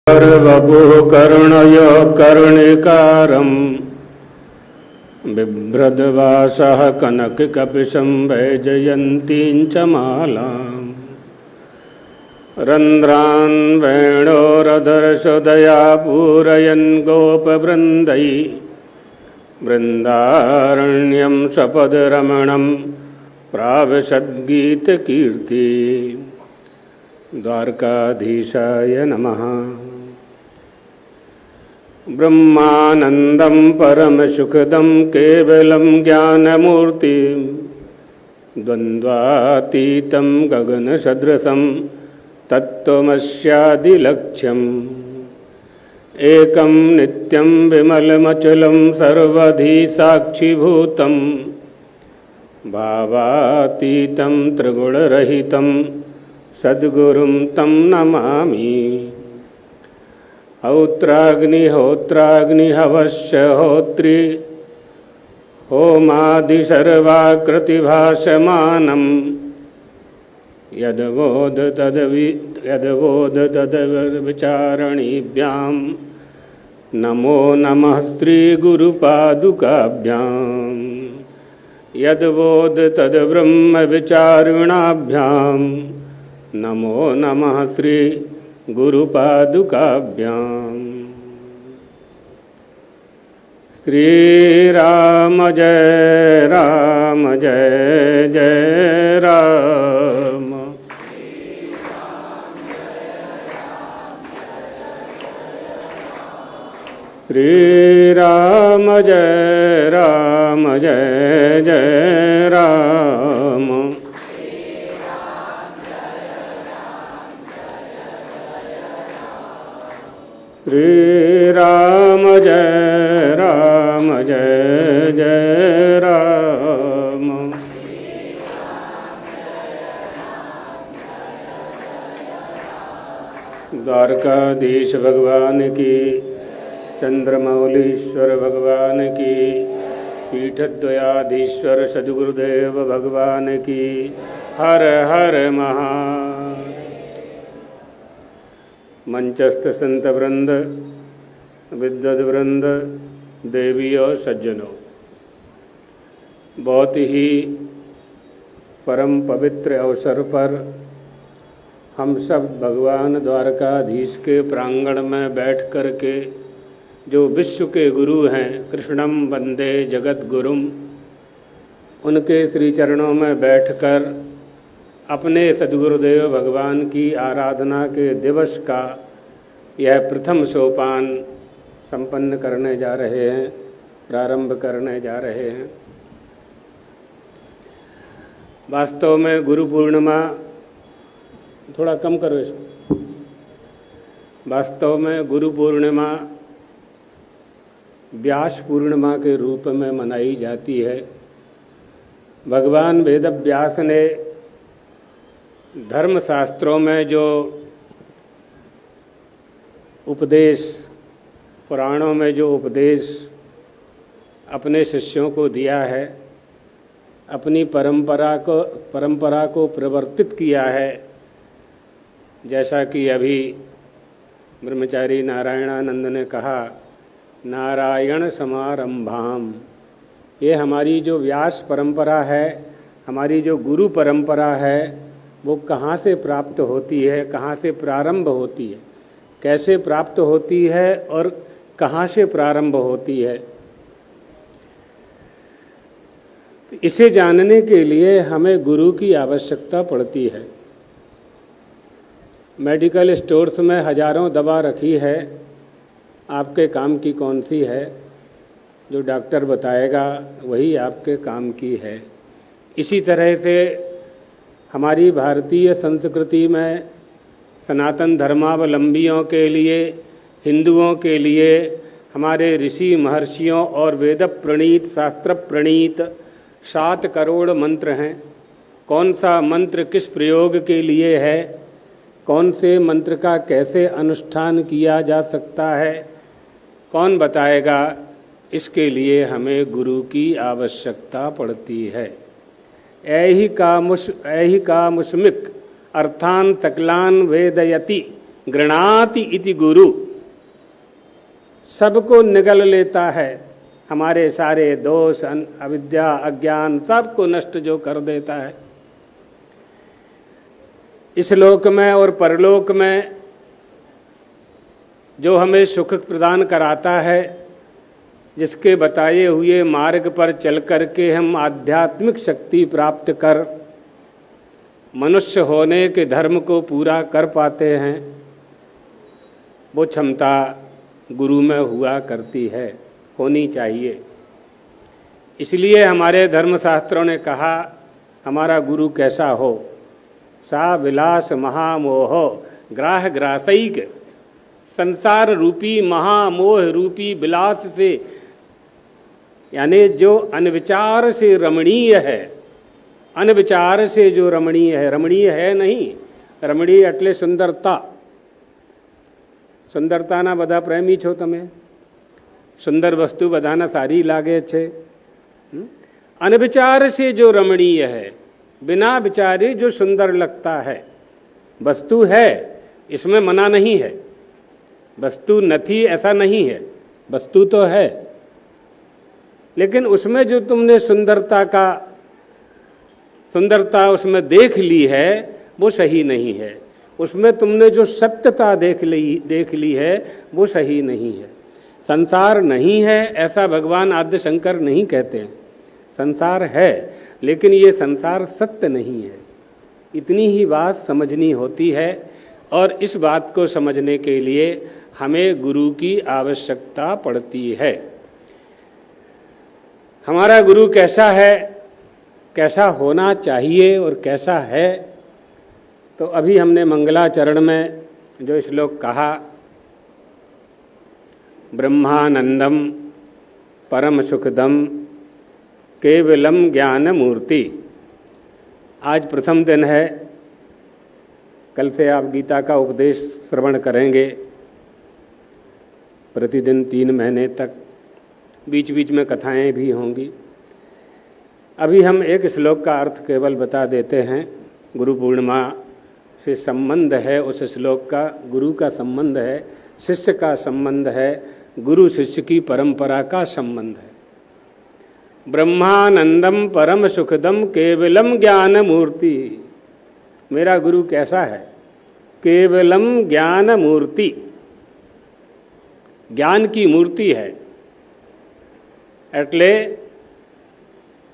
वपुः कर्णय कर्णिकारं बिभ्रद्वासः कनककपिशं वैजयन्तीं च मालाम् रन्ध्रान् वेणोरधरसुदया पूरयन् गोपवृन्दै वृन्दारण्यं सपदरमणं प्राविशद्गीतकीर्ति। द्वारकाधीशाय नमः। ब्रह्मानन्दं परमसुखदं केवलं ज्ञानमूर्तिं द्वन्द्वातीतं गगनसदृशं तत्त्वमस्यादिलक्ष्यम् एकं नित्यं विमलमचलं सर्वधी साक्षिभूतं भावातीतं त्रिगुणरहितं सद्गुरुं तं नमामि। हौत्राग्निहोत्राग्निहवश्यहोत्री होमादिसर्वाकृतिभासमानं यद्वोद तद्विचारणीभ्यां नमो नमः श्रीगुरुपादुकाभ्यां यद्वोद तद्ब्रह्मविचारिणाभ्यां नमो नमः श्री गुरुपादुकाभ्याम्। श्रीराम जय राम जय जय राम। श्रीराम जय राम जय जय राम। श्रीराम जय राम जय जय राम। द्वारकाधीश भगवान की, चंद्रमौलीश्वर भगवान की, पीठद्वयाधीश्वर सद्गुरुदेव भगवान की। हर हर महा। मंचस्थ संत वृंद, विद्वद वृंद, देवी और सज्जनों, बहुत ही परम पवित्र अवसर पर हम सब भगवान द्वारकाधीश के प्रांगण में बैठ कर के जो विश्व के गुरु हैं, कृष्णम वंदे जगत गुरुम, उनके श्री चरणों में बैठकर अपने सद्गुरुदेव भगवान की आराधना के दिवस का यह प्रथम सोपान संपन्न करने जा रहे हैं, प्रारंभ करने जा रहे हैं। वास्तव में गुरु पूर्णिमा, थोड़ा कम करो इसको। वास्तव में गुरु पूर्णिमा व्यास पूर्णिमा के रूप में मनाई जाती है। भगवान वेदव्यास ने धर्मशास्त्रों में जो उपदेश, पुराणों में जो उपदेश अपने शिष्यों को दिया है, अपनी परंपरा को प्रवर्तित किया है। जैसा कि अभी ब्रह्मचारी नारायणानंद ने कहा, नारायण समारंभाम। ये हमारी जो व्यास परंपरा है, हमारी जो गुरु परंपरा है, वो कहाँ से प्राप्त होती है, कहाँ से प्रारंभ होती है, कैसे प्राप्त होती है और कहाँ से प्रारंभ होती है। इसे जानने के लिए हमें गुरु की आवश्यकता पड़ती है। मेडिकल स्टोर्स में हजारों दवा रखी है, आपके काम की कौन सी है? जो डॉक्टर बताएगा वही आपके काम की है। इसी तरह से हमारी भारतीय संस्कृति में सनातन धर्मावलंबियों के लिए, हिंदुओं के लिए हमारे ऋषि महर्षियों और वेद प्रणीत, शास्त्र प्रणीत 7 करोड़ मंत्र हैं। कौन सा मंत्र किस प्रयोग के लिए है, कौन से मंत्र का कैसे अनुष्ठान किया जा सकता है, कौन बताएगा? इसके लिए हमें गुरु की आवश्यकता पड़ती है। ऐहि का मुस्मिक अर्थान सकलान वेदयति गृणाति इति गुरु, सबको निगल लेता है, हमारे सारे दोष अविद्या अज्ञान सबको नष्ट जो कर देता है। इस लोक में और परलोक में जो हमें सुख प्रदान कराता है, जिसके बताए हुए मार्ग पर चल कर के हम आध्यात्मिक शक्ति प्राप्त कर मनुष्य होने के धर्म को पूरा कर पाते हैं, वो क्षमता गुरु में हुआ करती है, होनी चाहिए। इसलिए हमारे धर्मशास्त्रों ने कहा हमारा गुरु कैसा हो, सा विलास महामोह ग्राह ग्रासैक, संसार रूपी महामोह रूपी विलास से, यानी जो अनविचार से रमणीय है, अनविचार से जो रमणीय है, रमणीय है नहीं, रमणीय એટલે सुंदरता, सुंदरताना બધા પ્રેમી છો તમે, सुंदर वस्तु बधाना सारी लागे छे। अनविचार से जो रमणीय है, बिना विचारे जो सुंदर लगता है, वस्तु है इसमें मना नहीं है, वस्तु नहीं ऐसा नहीं है, वस्तु तो है, लेकिन उसमें जो तुमने सुंदरता उसमें देख ली है वो सही नहीं है, उसमें तुमने जो सत्यता देख ली है वो सही नहीं है। संसार नहीं है ऐसा भगवान आद्य शंकर नहीं कहते हैं, संसार है लेकिन ये संसार सत्य नहीं है, इतनी ही बात समझनी होती है। और इस बात को समझने के लिए हमें गुरु की आवश्यकता पड़ती है। हमारा गुरु कैसा है, कैसा होना चाहिए और कैसा है, तो अभी हमने मंगलाचरण में जो श्लोक कहा, ब्रह्मानंदम परम सुखदम केवलम ज्ञान मूर्ति। आज प्रथम दिन है, कल से आप गीता का उपदेश श्रवण करेंगे प्रतिदिन 3 महीने तक, बीच बीच में कथाएं भी होंगी। अभी हम एक श्लोक का अर्थ केवल बता देते हैं। गुरु पूर्णिमा से संबंध है उस श्लोक का, गुरु का संबंध है, शिष्य का संबंध है, गुरु शिष्य की परंपरा का संबंध है। ब्रह्मानंदम परम सुखदम केवलम ज्ञान मूर्ति, मेरा गुरु कैसा है, केवलम ज्ञान मूर्ति, ज्ञान की मूर्ति है। एटले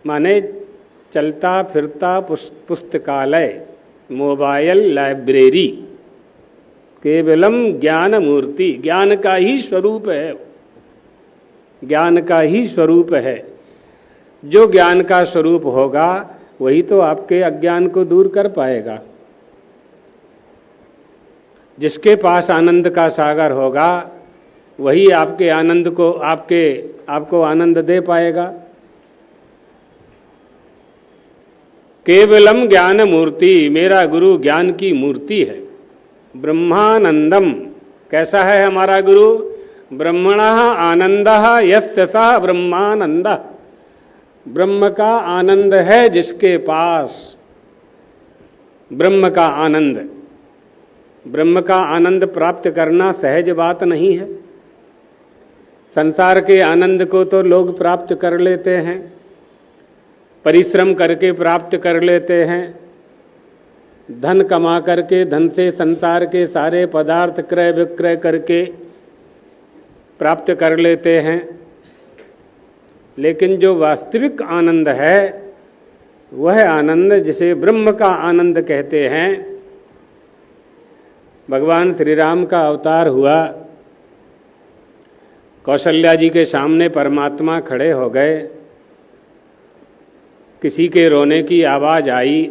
माने चलता फिरता पुस्तकालय, मोबाइल लाइब्रेरी, केवलम ज्ञान मूर्ति, ज्ञान का ही स्वरूप है, ज्ञान का ही स्वरूप है। जो ज्ञान का स्वरूप होगा वही तो आपके अज्ञान को दूर कर पाएगा। जिसके पास आनंद का सागर होगा वही आपके आनंद को आपको आनंद दे पाएगा। केवलम ज्ञान मूर्ति, मेरा गुरु ज्ञान की मूर्ति है। ब्रह्मानंदम, कैसा है हमारा गुरु, ब्रह्मणः आनंदः यस्य सः ब्रह्मानंदः, ब्रह्म का आनंद है जिसके पास, ब्रह्म का आनंद, ब्रह्म का आनंद प्राप्त करना सहज बात नहीं है। संसार के आनंद को तो लोग प्राप्त कर लेते हैं, परिश्रम करके प्राप्त कर लेते हैं, धन कमा करके, धन से संसार के सारे पदार्थ क्रय विक्रय करके प्राप्त कर लेते हैं। लेकिन जो वास्तविक आनंद है वह आनंद जिसे ब्रह्म का आनंद कहते हैं। भगवान श्री राम का अवतार हुआ, कौशल्या जी के सामने परमात्मा खड़े हो गए, किसी के रोने की आवाज़ आई,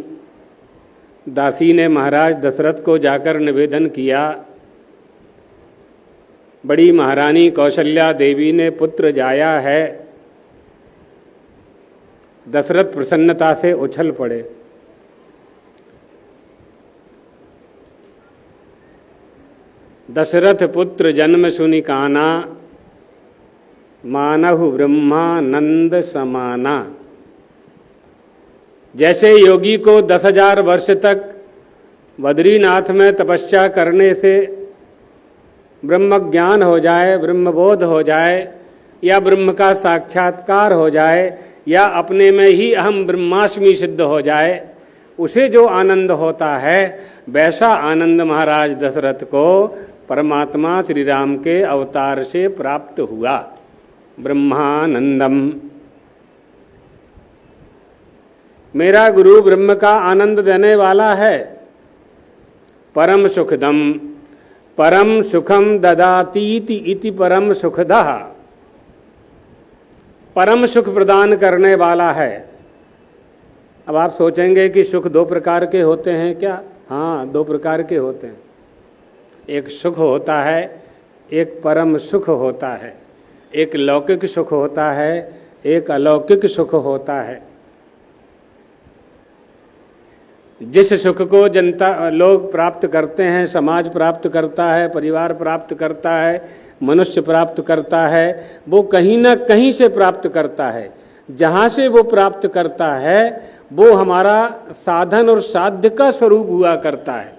दासी ने महाराज दशरथ को जाकर निवेदन किया, बड़ी महारानी कौशल्या देवी ने पुत्र जाया है। दशरथ प्रसन्नता से उछल पड़े। दशरथ पुत्र जन्म सुनि काना, मानहु ब्रह्मानंद समाना। जैसे योगी को 10,000 वर्ष तक बद्रीनाथ में तपस्या करने से ब्रह्म ज्ञान हो जाए, ब्रह्मबोध हो जाए, या ब्रह्म का साक्षात्कार हो जाए, या अपने में ही अहम ब्रह्मास्मि सिद्ध हो जाए, उसे जो आनंद होता है वैसा आनंद महाराज दशरथ को परमात्मा श्री राम के अवतार से प्राप्त हुआ। ब्रह्मानंदम, मेरा गुरु ब्रह्म का आनंद देने वाला है। परम सुखदम, परम सुखम ददातीति इति परम सुखदः, परम सुख प्रदान करने वाला है। अब आप सोचेंगे कि सुख दो प्रकार के होते हैं क्या? हाँ, दो प्रकार के होते हैं। एक सुख होता है, एक परम सुख होता है। एक लौकिक सुख होता है, एक अलौकिक सुख होता है। जिस सुख को जनता लोग प्राप्त करते हैं, समाज प्राप्त करता है, परिवार प्राप्त करता है, मनुष्य प्राप्त करता है, वो कहीं ना कहीं से प्राप्त करता है। जहाँ से वो प्राप्त करता है वो हमारा साधन और साध्य का स्वरूप हुआ करता है।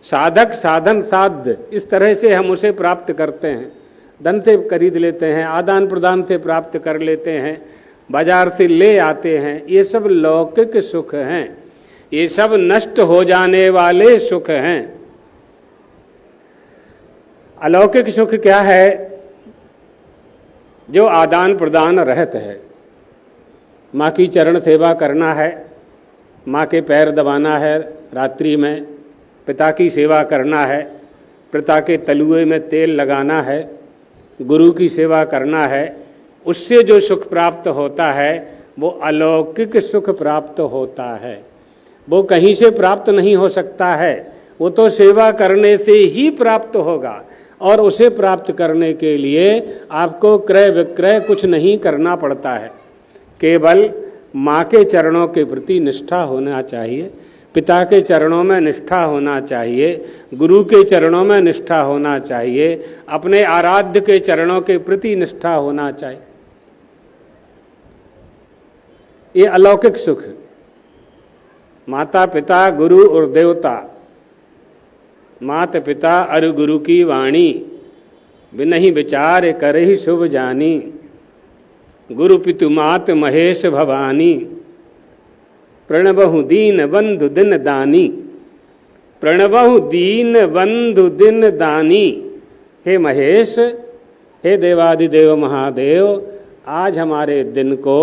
साधक साधन साध्य, इस तरह से हम उसे प्राप्त करते हैं। धन से खरीद लेते हैं, आदान प्रदान से प्राप्त कर लेते हैं, बाजार से ले आते हैं। ये सब लौकिक सुख हैं, ये सब नष्ट हो जाने वाले सुख हैं। अलौकिक सुख क्या है? जो आदान प्रदान रहत है। माँ की चरण सेवा करना है, माँ के पैर दबाना है रात्रि में, पिता की सेवा करना है, पिता के तलुए में तेल लगाना है, गुरु की सेवा करना है। उससे जो सुख प्राप्त होता है वो अलौकिक सुख प्राप्त होता है। वो कहीं से प्राप्त नहीं हो सकता है, वो तो सेवा करने से ही प्राप्त होगा। और उसे प्राप्त करने के लिए आपको क्रय विक्रय कुछ नहीं करना पड़ता है। केवल माँ के चरणों के प्रति निष्ठा होना चाहिए, पिता के चरणों में निष्ठा होना चाहिए, गुरु के चरणों में निष्ठा होना चाहिए, अपने आराध्य के चरणों के प्रति निष्ठा होना चाहिए। ये अलौकिक सुख, माता पिता गुरु और देवता, मात पिता अरु गुरु की वाणी, बिनहि विचार करहि शुभ जानी, गुरु पितु मात महेश भवानी, प्रणबहु दीन बंधु दिन दानी, प्रणबहु दीन बंधु दिन दानी। हे महेश, हे देवादिदेव महादेव, आज हमारे दिन को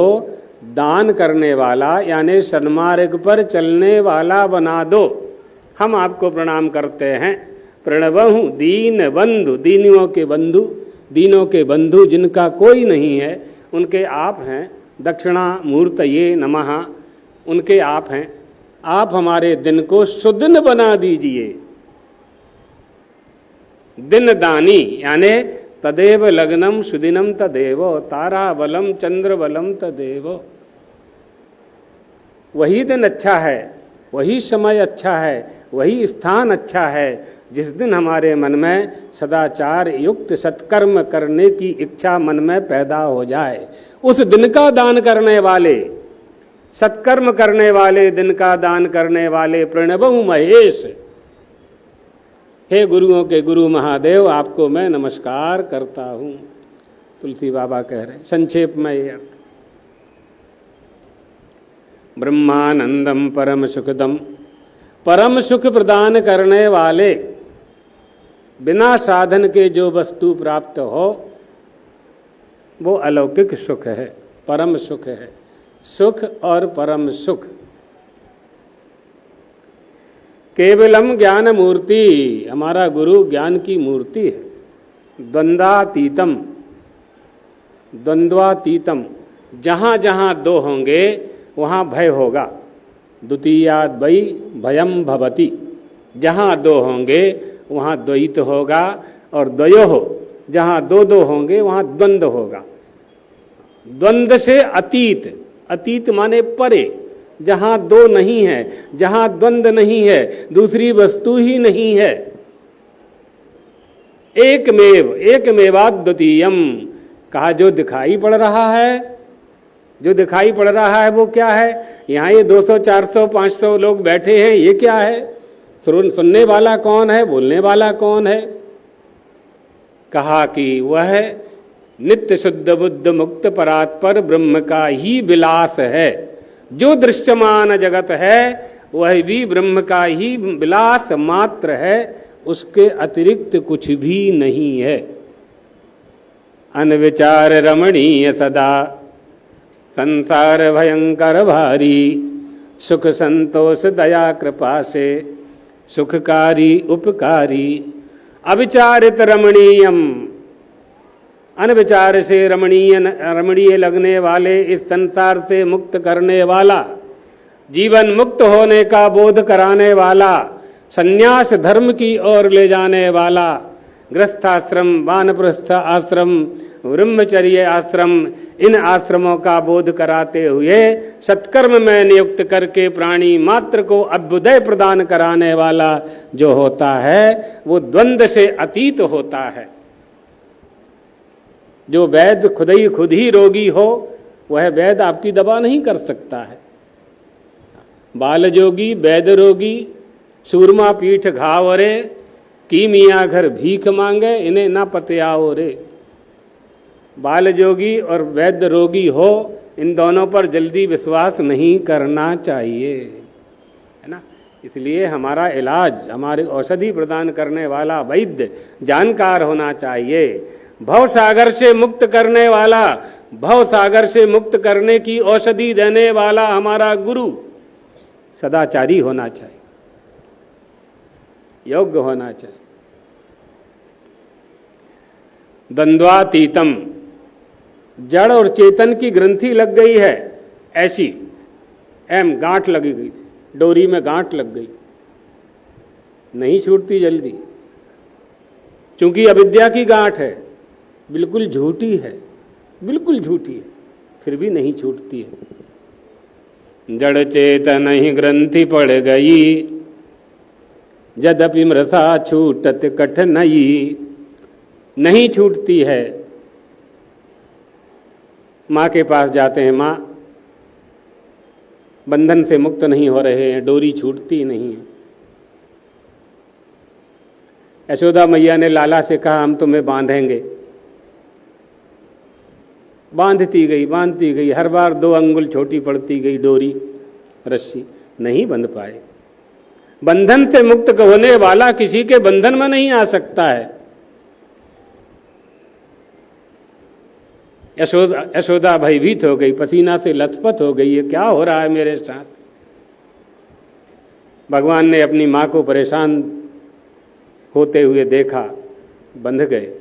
दान करने वाला यानी सन्मार्ग पर चलने वाला बना दो। हम आपको प्रणाम करते हैं। प्रणबहु दीन बंधु, दीनियों के बंधु, दीनों के बंधु जिनका कोई नहीं है उनके आप हैं। दक्षिणामूर्तये नमः, उनके आप हैं। आप हमारे दिन को सुदिन बना दीजिए। दिन दानी यानी तदेव लग्नम सुदिनम तदेव, तारा बलम चंद्र बलम तदेव। वही दिन अच्छा है, वही समय अच्छा है, वही स्थान अच्छा है जिस दिन हमारे मन में सदाचार युक्त सत्कर्म करने की इच्छा मन में पैदा हो जाए। उस दिन का दान करने वाले, सत्कर्म करने वाले, दिन का दान करने वाले प्रणबहु महेश, हे गुरुओं के गुरु महादेव, आपको मैं नमस्कार करता हूँ। तुलसी बाबा कह रहे हैं। संक्षेप में ये अर्थ, ब्रह्मानंदम परम सुखदम, परम सुख प्रदान करने वाले, बिना साधन के जो वस्तु प्राप्त हो वो अलौकिक सुख है, परम सुख है। सुख और परम सुख। केवलम ज्ञान मूर्ति, हमारा गुरु ज्ञान की मूर्ति है। द्वंद्वातीतम, द्वंद्वातीतम, जहाँ जहाँ दो होंगे वहाँ भय होगा। द्वितीयाद् वै भयम भवति, जहाँ दो होंगे वहाँ द्वैत होगा, और द्वयोः, जहाँ दो दो होंगे वहाँ द्वंद्व होगा। द्वंद्व से अतीत, अतीत माने परे, जहाँ दो नहीं है, जहाँ द्वंद्व नहीं है, दूसरी वस्तु ही नहीं है। एकमेव, एकमेवाद्वितीयम, कहा जो दिखाई पड़ रहा है, जो दिखाई पड़ रहा है वो क्या है? यहाँ ये 200, 400, 500 लोग बैठे हैं, ये क्या है? सुनने वाला कौन है? बोलने वाला कौन है? कहा कि वह नित्य शुद्ध बुद्ध मुक्त परात्पर ब्रह्म का ही विलास है। जो दृश्यमान जगत है वह भी ब्रह्म का ही विलास मात्र है, उसके अतिरिक्त कुछ भी नहीं है। अनविचार रमणीय सदा संसार भयंकर भारी, सुख संतोष दया कृपा से सुखकारी उपकारी। अविचारित रमणीयम, अनविचार से रमणीय लगने वाले इस संसार से मुक्त करने वाला, जीवन मुक्त होने का बोध कराने वाला, संन्यास धर्म की ओर ले जाने वाला, गृहस्थाश्रम, वानप्रस्थ आश्रम, ब्रह्मचर्य आश्रम, इन आश्रमों का बोध कराते हुए सत्कर्म में नियुक्त करके प्राणी मात्र को अभ्युदय प्रदान कराने वाला जो होता है वो द्वंद्व से अतीत होता है। जो वैद्य खुद ही रोगी हो वह वैद्य आपकी दवा नहीं कर सकता है। बाल जोगी वैद्य रोगी, सूरमा पीठ घाव रे, की मियाँ घर भीख मांगे, इन्हें ना पतियाओ रे। बाल जोगी और वैद्य रोगी हो, इन दोनों पर जल्दी विश्वास नहीं करना चाहिए, है ना। इसलिए हमारा इलाज, हमारे औषधि प्रदान करने वाला वैद्य जानकार होना चाहिए। भव सागर से मुक्त करने वाला, भव सागर से मुक्त करने की औषधि देने वाला हमारा गुरु सदाचारी होना चाहिए, योग्य होना चाहिए। द्वंद्वातीतम, जड़ और चेतन की ग्रंथि लग गई है ऐसी, गांठ लगी गई थी, डोरी में गांठ लग गई, नहीं छूटती जल्दी, क्योंकि अविद्या की गांठ है, बिल्कुल झूठी है, बिल्कुल झूठी है, फिर भी नहीं छूटती है। जड़ चेतन ही ग्रंथि पड़ गई, यद्यपि मृषा छूटत कठिनाई, नहीं छूटती है। माँ के पास जाते हैं, माँ बंधन से मुक्त नहीं हो रहे हैं, डोरी छूटती नहीं है। यशोदा मैया ने लाला से कहा हम तुम्हें बांधेंगे, बांधती गई, हर बार 2 अंगुल छोटी पड़ती गई डोरी, रस्सी, नहीं बंध पाए। बंधन से मुक्त होने वाला किसी के बंधन में नहीं आ सकता है। यशोदा भयभीत हो गई, पसीना से लथपथ हो गई, ये क्या हो रहा है मेरे साथ। भगवान ने अपनी माँ को परेशान होते हुए देखा, बंध गए।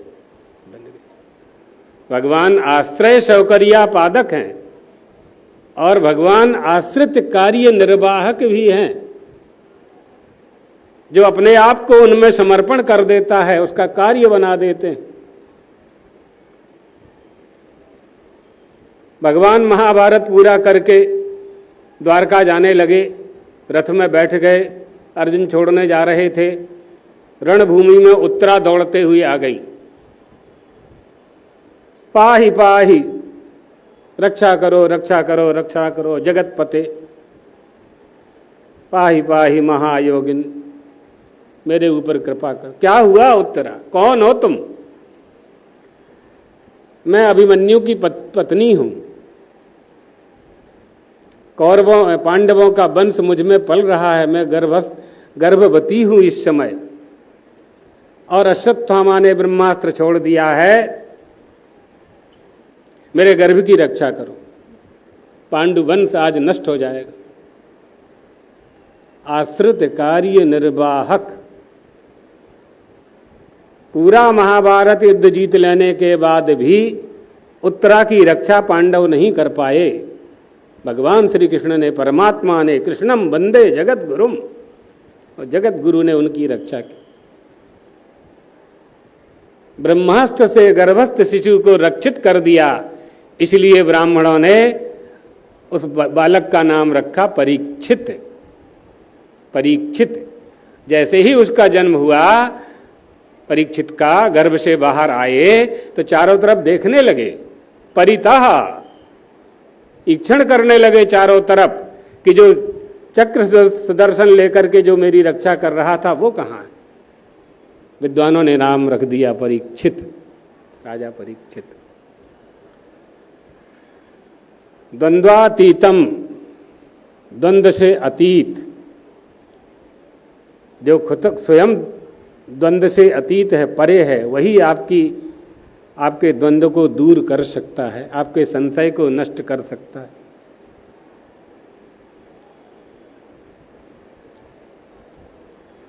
भगवान आश्रय सौकर्या पादक हैं और भगवान आश्रित कार्य निर्वाहक भी हैं। जो अपने आप को उनमें समर्पण कर देता है उसका कार्य बना देते हैं। भगवान महाभारत पूरा करके द्वारका जाने लगे, रथ में बैठ गए, अर्जुन छोड़ने जा रहे थे, रणभूमि में उत्तरा दौड़ते हुए आ गई। पाहि पाहि, रक्षा करो रक्षा करो रक्षा करो जगत पते, पाहि पाहि महायोगिन, मेरे ऊपर कृपा कर। क्या हुआ उत्तरा, कौन हो तुम? मैं अभिमन्यु की पत्नी हूं, कौरवों पांडवों का वंश मुझ में पल रहा है, मैं गर्भवती हूं इस समय, और अश्वत्थामा ने ब्रह्मास्त्र छोड़ दिया है, मेरे गर्भ की रक्षा करो, पांडु वंश आज नष्ट हो जाएगा। आश्रित कार्य निर्वाहक, पूरा महाभारत युद्ध जीत लेने के बाद भी उत्तरा की रक्षा पांडव नहीं कर पाए। भगवान श्री कृष्ण ने, परमात्मा ने, कृष्णम वंदे जगत गुरुम, और जगत गुरु ने उनकी रक्षा की। ब्रह्मास्त्र से गर्भस्थ शिशु को रक्षित कर दिया, इसलिए ब्राह्मणों ने उस बालक का नाम रखा परीक्षित। परीक्षित, जैसे ही उसका जन्म हुआ, परीक्षित का गर्भ से बाहर आए तो चारों तरफ देखने लगे, परितः ईक्षण करने लगे चारों तरफ कि जो चक्र सुदर्शन लेकर के जो मेरी रक्षा कर रहा था वो कहाँ है। विद्वानों ने नाम रख दिया परीक्षित। राजा परीक्षित। द्वंद्वातीतम, द्वंद्व से अतीत, जो खुद स्वयं द्वंद्व से अतीत है, परे है, वही आपके द्वंद्व को दूर कर सकता है, आपके संशय को नष्ट कर सकता है।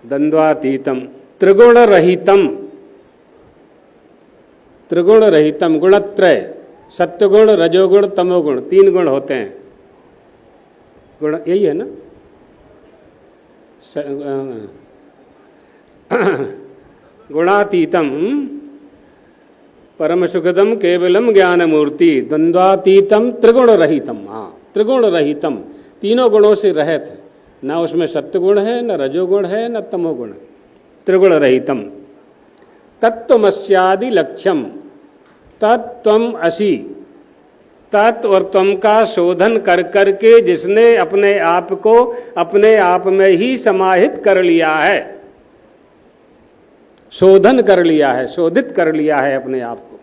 द्वंद्वातीतम त्रिगुण रहितम, त्रिगुण रहितम, गुणत्रय, सत्वगुण, रजोगुण, तमोगुण, 3 गुण होते हैं। गुण यही है ना? गुणातीतम परम सुखदम केवलम ज्ञान मूर्ति, द्वंद्वातीतम त्रिगुण रहितम। हाँ, त्रिगुण रहितम, तीनों गुणों से रहित है, ना उसमें सत्वगुण है, न रजोगुण है, न तमोगुण। त्रिगुण रहितम। तत्त्वमस्यादि लक्ष्यम, तत्त्वम असि, तत् और त्वम का शोधन कर करके जिसने अपने आप को अपने आप में ही समाहित कर लिया है, शोधन कर लिया है, शोधित कर लिया है अपने आप को।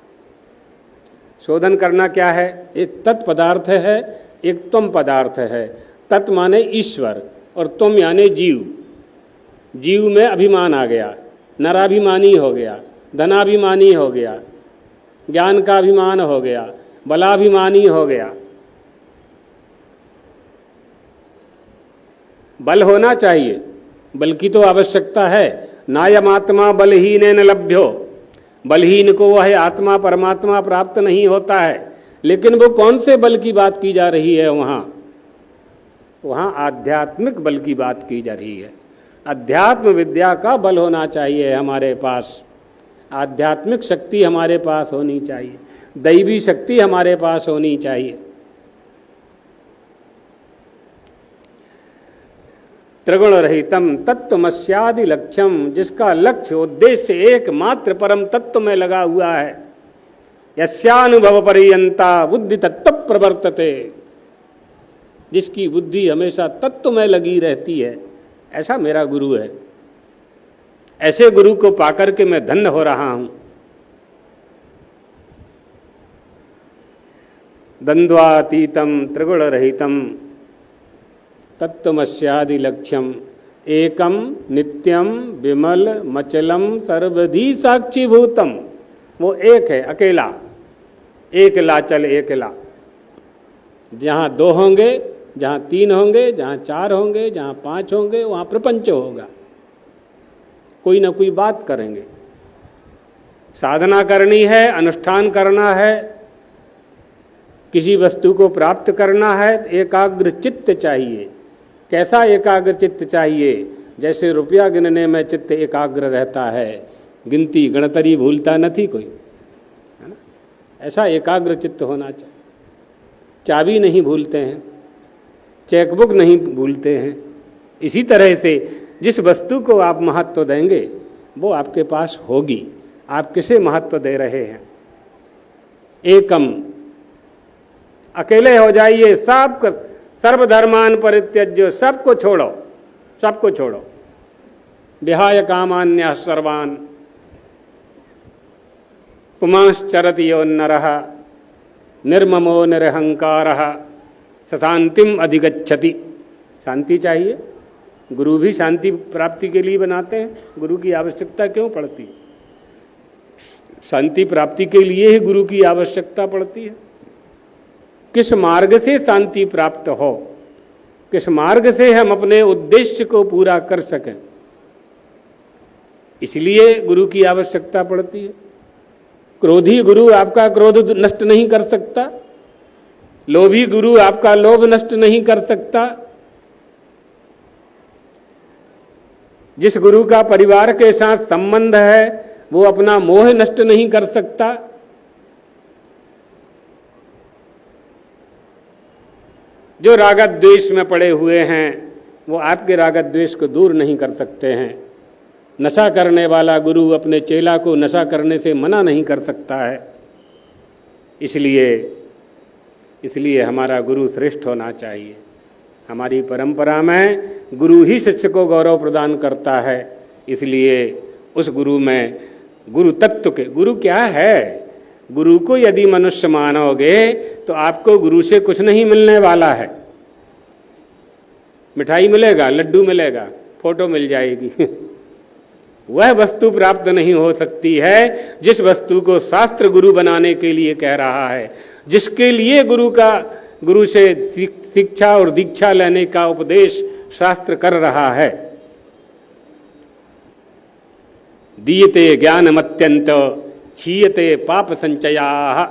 शोधन करना क्या है? एक तत् पदार्थ है, एक त्वम पदार्थ है। तत् माने ईश्वर और त्वम यानी जीव। जीव में अभिमान आ गया, नराभिमानी हो गया, धनाभिमानी हो गया, ज्ञान का अभिमान हो गया, बलाभिमानी हो गया। बल होना चाहिए, बल की तो आवश्यकता है। नायमात्मा बलहीन न लभ्यो, बलहीन को वह आत्मा परमात्मा प्राप्त नहीं होता है। लेकिन वो कौन से बल की बात की जा रही है? वहाँ आध्यात्मिक बल की बात की जा रही है। अध्यात्म विद्या का बल होना चाहिए हमारे पास, आध्यात्मिक शक्ति हमारे पास होनी चाहिए, दैवी शक्ति हमारे पास होनी चाहिए। त्रिगुण रहितम तत्त्वमस्यादि लक्ष्यम, जिसका लक्ष्य उद्देश्य एकमात्र परम तत्व में लगा हुआ है। यस्यानुभव पर्यंता बुद्धि तत्व प्रवर्तते, जिसकी बुद्धि हमेशा तत्व में लगी रहती है, ऐसा मेरा गुरु है। ऐसे गुरु को पाकर के मैं धन्य हो रहा हूं। द्वंद्वातीतम त्रिगुण रहितम तत्त्वमस्यादि लक्ष्यम एकम नित्यम विमल मचलम सर्वधी साक्षीभूतम। वो एक है, अकेला, एकला चल एकला। जहाँ 2 होंगे, जहाँ 3 होंगे, जहाँ 4 होंगे, जहाँ 5 होंगे, वहाँ प्रपंच होगा। कोई ना कोई बात करेंगे। साधना करनी है, अनुष्ठान करना है, किसी वस्तु को प्राप्त करना है, तो एकाग्र चित्त चाहिए। कैसा एकाग्र चित्त चाहिए? जैसे रुपया गिनने में चित्त एकाग्र रहता है, गिनती गणतरी भूलता नहीं कोई, है ना? ऐसा एकाग्र चित्त होना चाहिए। चाबी नहीं भूलते हैं, चेकबुक नहीं भूलते हैं। इसी तरह से जिस वस्तु को आप महत्व देंगे वो आपके पास होगी। आप किसे महत्व दे रहे हैं? एकम, अकेले हो जाइए। सब सर्वधर्मान परित्यज्य, सबको छोड़ो, सबको छोड़ो। विहाय कामान्यः सर्वान् पुमांश्चरति यो नरः निर्ममो निरहंकारः शांतिम अधिगच्छति। शांति चाहिए। गुरु भी शांति प्राप्ति के लिए बनाते हैं। गुरु की आवश्यकता क्यों पड़ती? शांति प्राप्ति के लिए ही गुरु की आवश्यकता पड़ती है। किस मार्ग से शांति प्राप्त हो, किस मार्ग से हम अपने उद्देश्य को पूरा कर सकें, इसलिए गुरु की आवश्यकता पड़ती है। क्रोधी गुरु आपका क्रोध नष्ट नहीं कर सकता, लोभी गुरु आपका लोभ नष्ट नहीं कर सकता। जिस गुरु का परिवार के साथ संबंध है वो अपना मोह नष्ट नहीं कर सकता। जो राग द्वेष में पड़े हुए हैं वो आपके राग द्वेष को दूर नहीं कर सकते हैं। नशा करने वाला गुरु अपने चेला को नशा करने से मना नहीं कर सकता है। इसलिए हमारा गुरु श्रेष्ठ होना चाहिए। हमारी परंपरा में गुरु ही शिष्य को गौरव प्रदान करता है। इसलिए उस गुरु में गुरु तत्व के, गुरु क्या है? गुरु को यदि मनुष्य मानोगे तो आपको गुरु से कुछ नहीं मिलने वाला है। मिठाई मिलेगा, लड्डू मिलेगा, फोटो मिल जाएगी वह वस्तु प्राप्त नहीं हो सकती है जिस वस्तु को शास्त्र गुरु बनाने के लिए कह रहा है, जिसके लिए गुरु से शिक्षा और दीक्षा लेने का उपदेश शास्त्र कर रहा है। दीयते ज्ञानमत्यंत क्षीयते पाप संचयाः।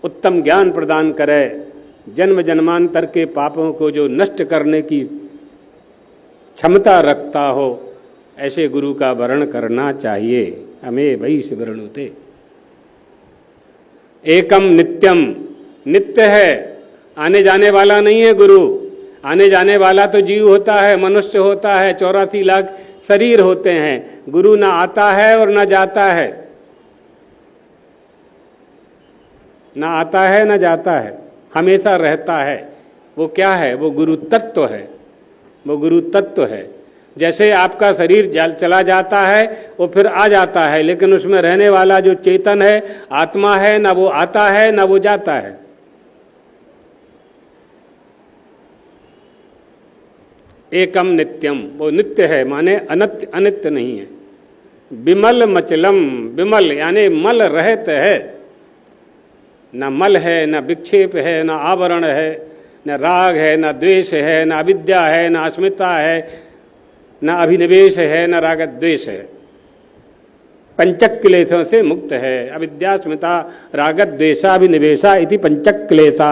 उत्तम ज्ञान प्रदान करे, जन्म जन्मांतर के पापों को जो नष्ट करने की क्षमता रखता हो, ऐसे गुरु का वर्ण करना चाहिए। हमें वही से वरणुते। एकम नित्यम, नित्य है, आने जाने वाला नहीं है गुरु। आने जाने वाला तो जीव होता है, मनुष्य होता है, 84 लाख शरीर होते हैं। गुरु ना आता है और ना जाता है, ना आता है ना जाता है, हमेशा रहता है। वो क्या है? वो गुरु तत्व है, वो गुरु तत्व है। जैसे आपका शरीर चला जाता है वो फिर आ जाता है, लेकिन उसमें रहने वाला जो चेतन है, आत्मा है, ना वो आता है ना वो जाता है। एकम नित्यम, वो नित्य है, माने अनित्य नहीं है। विमल मचलम, विमल यानी मल रहित है, न मल है, न विक्षेप है, न आवरण है, न राग है, न द्वेष है, न अविद्या है, न अस्मिता है, न अभिनिवेश है, न राग द्वेष है। पंचक क्लेशों से मुक्त है। अविद्या स्मिता राग द्वेषाभिनिवेशा इति पंचक क्लेशा।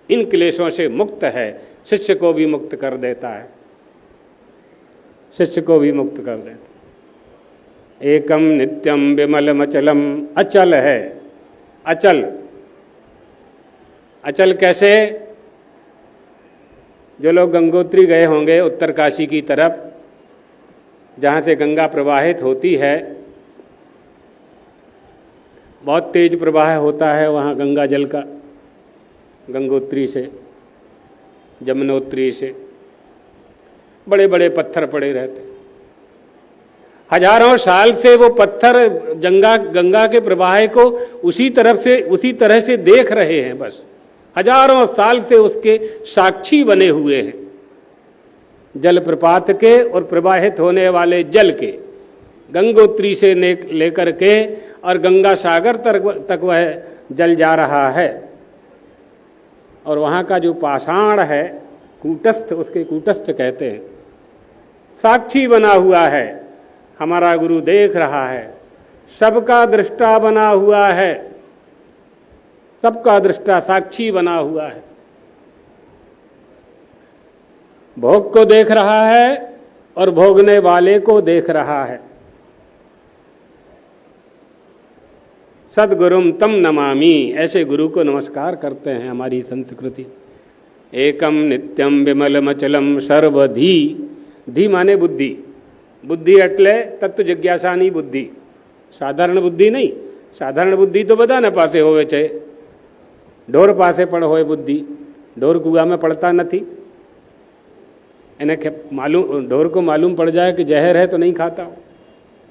इन क्लेशों से मुक्त है। शिष्य को भी मुक्त कर देता है, शिष्य को भी मुक्त कर देता। एकम नित्यम विमल मचलम, अचल है। अचल, अचल कैसे? जो लोग गंगोत्री गए होंगे उत्तरकाशी की तरफ, जहाँ से गंगा प्रवाहित होती है, बहुत तेज प्रवाह होता है वहाँ गंगा जल का, गंगोत्री से, जमुनोत्री से। बड़े बड़े पत्थर पड़े रहते, हजारों साल से वो पत्थर गंगा के प्रवाह को उसी तरह से देख रहे हैं। बस हजारों साल से उसके साक्षी बने हुए हैं, जलप्रपात के और प्रवाहित होने वाले जल के। गंगोत्री से लेकर के और गंगा सागर तक वह जल जा रहा है। और वहाँ का जो पाषाण है, कूटस्थ, उसके कूटस्थ कहते हैं, साक्षी बना हुआ है। हमारा गुरु देख रहा है, सबका दृष्टा बना हुआ है, सबका दृष्टा साक्षी बना हुआ है। भोग को देख रहा है और भोगने वाले को देख रहा है। सद्गुरुम तम नमामि, ऐसे गुरु को नमस्कार करते हैं हमारी संस्कृति। एकम नित्यम विमलमचलम सर्वधी, धी माने बुद्धि, बुद्धि એટલે તત્વ જિજ્ઞાસાની બુદ્ધિ, સાધારણ બુદ્ધિ નહીં। સાધારણ બુદ્ધિ તો બધાને પાસે હોવે છે, ઢોર પાસે પણ હોય બુદ્ધિ। ઢોર કૂવામાં પડતા નથી, એને ઢોર को मालूम पड़ जाए कि जहर है तो नहीं खाता।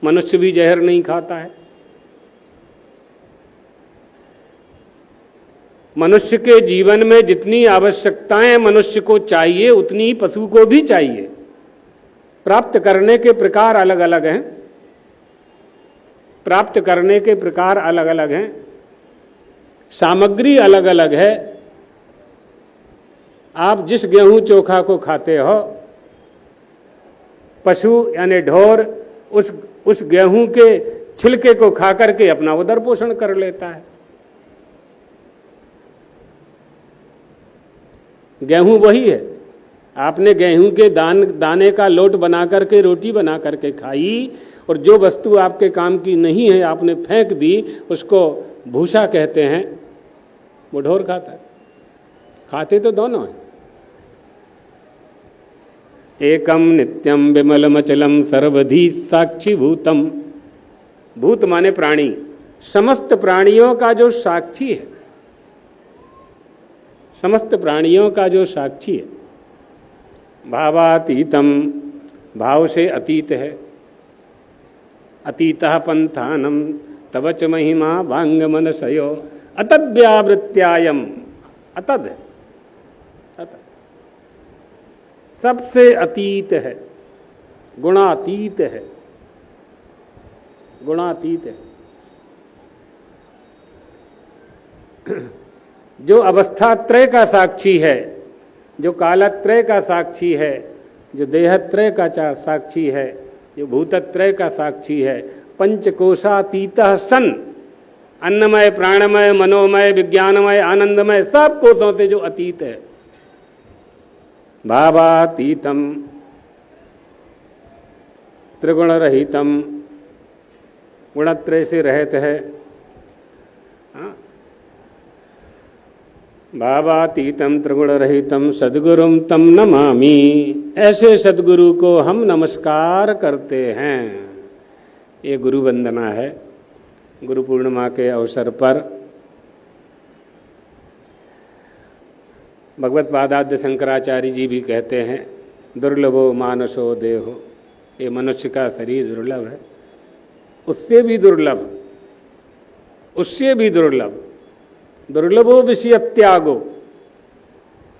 मनुष्य भी जहर नहीं खाता है। मनुष्य के जीवन में जितनी आवश्यकताएं मनुष्य को चाहिए उतनी ही पशु को भी चाहिए। प्राप्त करने के प्रकार अलग अलग हैं, प्राप्त करने के प्रकार अलग अलग हैं, सामग्री अलग अलग है। आप जिस गेहूं चोखा को खाते हो, पशु यानी ढोर उस गेहूं के छिलके को खा करके अपना उदर पोषण कर लेता है। गेहूं वही है। आपने गेहूं के दाने का लोट बना करके रोटी बना करके खाई, और जो वस्तु आपके काम की नहीं है आपने फेंक दी, उसको भूसा कहते हैं। वो ढोर खाता है। खाते तो दोनों हैं। एकम नित्यम विमलमचलम सर्वधी साक्षी भूतम, भूत माने प्राणी, समस्त प्राणियों का जो साक्षी है, समस्त प्राणियों का जो साक्षी है। भावातीतम, भाव से अतीत है। अतीतः पंथानम, तब च महिमा भांग मनसयो अतद्व्यावृत्यायम। अतद सबसे अतीत है, गुणातीत है, गुणातीत है। जो अवस्थात्रय का साक्षी है, जो कालत्रय का साक्षी है, जो देहत्रय का साक्षी है, जो भूतत्रय का साक्षी है, पंचकोशातीतः सन, अन्नमय, प्राणमय, मनोमय, विज्ञानमय, आनंदमय, सब कोशों से जो अतीत है, भावातीतम त्रिगुण रहितम, गुणत्रय से रहित है। भावातीतम त्रिगुण रहितम सद्गुरुम तम नमामि। ऐसे सद्गुरु को हम नमस्कार करते हैं। ये गुरु वंदना है। गुरु पूर्णिमा के अवसर पर भगवत पादाद्य शंकराचार्य जी भी कहते हैं, दुर्लभो मानसो देहो, ये मनुष्य का शरीर दुर्लभ है, उससे भी दुर्लभ, उससे भी दुर्लभ। दुर्लभो विषय त्यागो,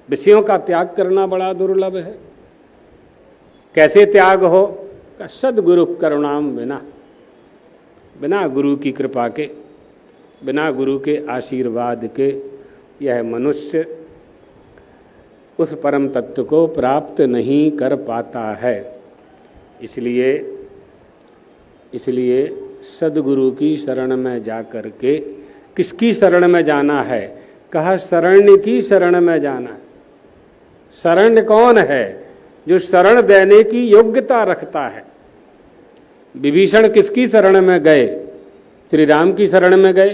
विषयों का त्याग करना बड़ा दुर्लभ है। कैसे त्याग हो? सद्गुरु करुणाम बिना, बिना गुरु की कृपा के, बिना गुरु के आशीर्वाद के यह मनुष्य उस परम तत्व को प्राप्त नहीं कर पाता है। इसलिए सद्गुरु की शरण में जाकर के, किसकी शरण में जाना है? कहा शरण्य की शरण में जाना है। शरण्य कौन है? जो शरण देने की योग्यता रखता है। विभीषण किसकी शरण में गए? श्री राम की शरण में गए।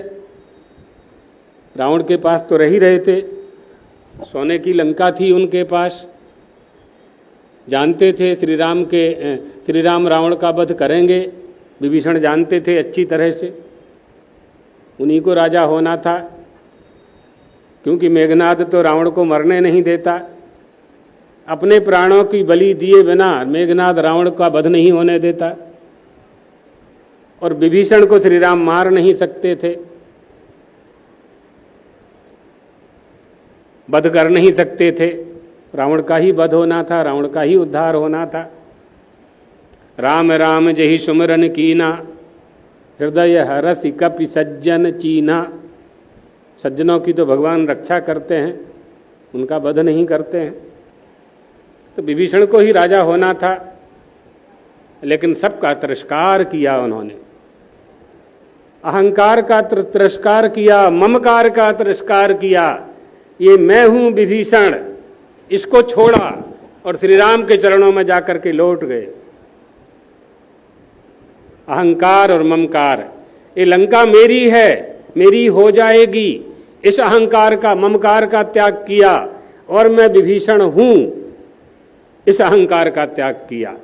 रावण के पास तो रह ही रहे थे, सोने की लंका थी उनके पास, जानते थे श्री राम रावण का वध करेंगे। विभीषण जानते थे अच्छी तरह से, उन्हीं को राजा होना था, क्योंकि मेघनाद तो रावण को मरने नहीं देता। अपने प्राणों की बलि दिए बिना मेघनाद रावण का वध नहीं होने देता, और विभीषण को श्री राम मार नहीं सकते थे, वध कर नहीं सकते थे। रावण का ही वध होना था, रावण का ही उद्धार होना था। राम राम जहि सुमिरन कीना, हृदय हरसि कपि सज्जन चीना। सज्जनों की तो भगवान रक्षा करते हैं, उनका वध नहीं करते हैं। तो विभीषण को ही राजा होना था, लेकिन सबका तिरस्कार किया उन्होंने। अहंकार का तिरस्कार किया, ममकार का तिरस्कार किया। ये मैं हूं विभीषण, इसको छोड़ा और श्री राम के चरणों में जाकर के लौट गए। अहंकार और ममकार, ये लंका मेरी है, मेरी हो जाएगी, इस अहंकार का, ममकार का त्याग किया, और मैं विभीषण हूं, इस अहंकार का त्याग किया।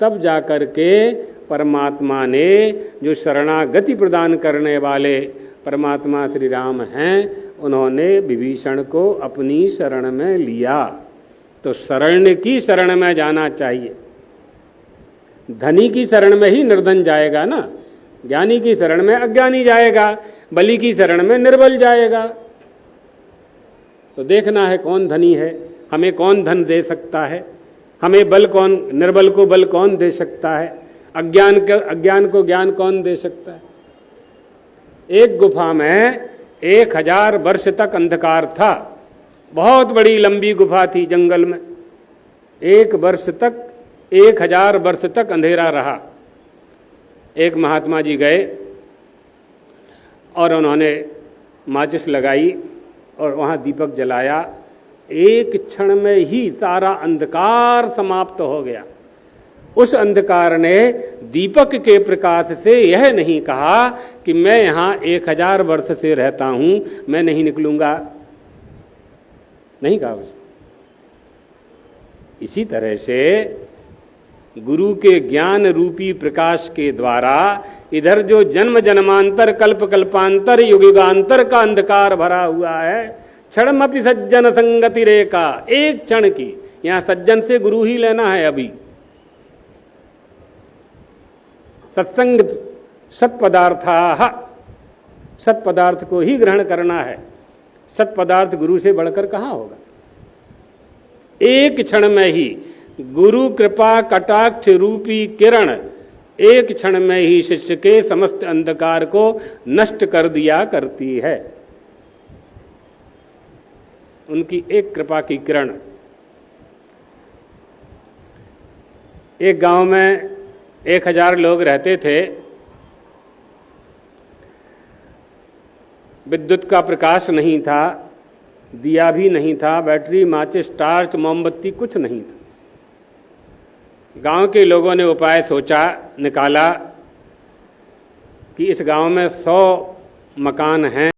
तब जाकर के परमात्मा ने, जो शरणागति प्रदान करने वाले परमात्मा श्री राम हैं, उन्होंने विभीषण को अपनी शरण में लिया। तो शरण्य की शरण में जाना चाहिए। धनी की शरण में ही निर्धन जाएगा ना, ज्ञानी की शरण में अज्ञानी जाएगा, बलि की शरण में निर्बल जाएगा। तो देखना है कौन धनी है, हमें कौन धन दे सकता है, हमें बल कौन, निर्बल को बल कौन दे सकता है, अज्ञान को ज्ञान कौन दे सकता है। एक गुफा में 1000 वर्ष तक अंधकार था, बहुत बड़ी लंबी गुफा थी जंगल में। 1000 वर्ष तक अंधेरा रहा। एक महात्मा जी गए और उन्होंने माचिस लगाई और वहाँ दीपक जलाया। एक क्षण में ही सारा अंधकार समाप्त हो गया। उस अंधकार ने दीपक के प्रकाश से यह नहीं कहा कि मैं यहाँ 1000 वर्ष से रहता हूं, मैं नहीं निकलूंगा, नहीं कहा उसने। इसी तरह से गुरु के ज्ञान रूपी प्रकाश के द्वारा इधर जो जन्म जन्मांतर, कल्प कल्पांतर, युग युगांतर का अंधकार भरा हुआ है, क्षणमपि सज्जन संगति रेखा, एक क्षण की, यहाँ सज्जन से गुरु ही लेना है। अभी सत्संग सत्पदार्थाः, सत्पदार्थ को ही ग्रहण करना है। सत्पदार्थ गुरु से बढ़कर कहाँ होगा। एक क्षण में ही गुरु कृपा कटाक्ष रूपी किरण एक क्षण में ही शिष्य के समस्त अंधकार को नष्ट कर दिया करती है। उनकी एक कृपा की किरण। एक गांव में 1000 लोग रहते थे। विद्युत का प्रकाश नहीं था, दिया भी नहीं था, बैटरी, माचिस, टार्च, मोमबत्ती कुछ नहीं था। गांव के लोगों ने उपाय सोचा, निकाला कि इस गांव में 100 मकान हैं।